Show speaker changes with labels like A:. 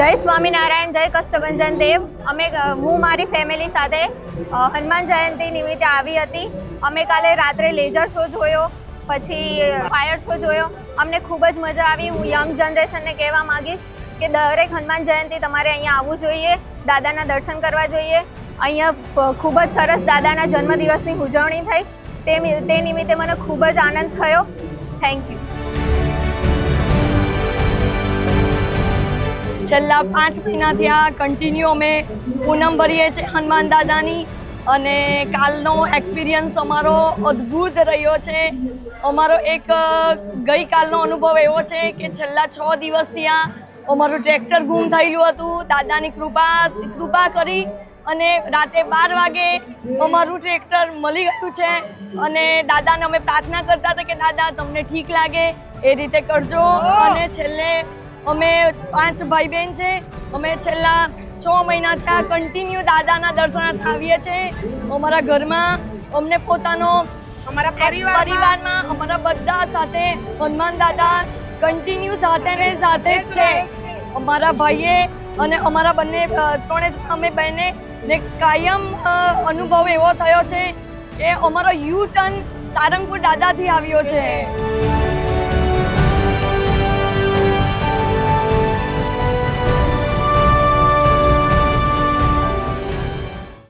A: જય સ્વામિનારાયણ, જય કષ્ટભંજન દેવ। હું મારી ફેમિલી સાથે હનુમાન જયંતિ નિમિત્તે આવી હતી। અમે કાલે રાત્રે લેઝર શો જોયો, પછી ફાયર શો જોયો। અમને ખૂબ જ મજા આવી। હું યંગ જનરેશનને કહેવા માંગીશ કે દરેક હનુમાન જયંતિ તમારે અહીંયા આવવું જોઈએ, દાદાના દર્શન કરવા જોઈએ। અહીંયા ખૂબ જ સરસ દાદાના જન્મદિવસની ઉજવણી થઈ, તે નિમિત્તે મને ખૂબ જ આનંદ થયો। Thank you.
B: છેલ્લા 5 મહિનાથી આ કન્ટિન્યુ અમે પૂનમ ભરીએ છીએ હનુમાન દાદાની, અને કાલનો એક્સપિરિયન્સ અમારો અદ્ભુત રહ્યો છે। અમારો એક ગઈકાલનો અનુભવ એવો છે કે છેલ્લા 6 દિવસથી આ અમારું ટ્રેક્ટર ગુમ થયેલું હતું। દાદાની કૃપા કરી અને રાતે 12 વાગે અમારું ટ્રેક્ટર મળી ગયું છે, અને દાદાને અમે પ્રાર્થના કરતા હતા કે દાદા તમને ઠીક લાગે એ રીતે કરજો। અને છેલ્લે અમે 5 ભાઈ બહેન છે, અમે છેલ્લા 6 મહિનાથી આ કન્ટિન્યુ દાદાના દર્શનાર્થે આવીએ છીએ। અમારા ઘરમાં અમને પોતાનો અમારા પરિવારમાં અમારા બધા સાથે હનુમાન દાદા કન્ટિન્યુ સાથે ને સાથે જ છે। અમારા ભાઈએ અને અમારા ત્રણે અમે બહેને ને કાયમ અનુભવ એવો થયો છે કે અમારો યુ ટર્ન સારંગપુર દાદાથી આવ્યો છે।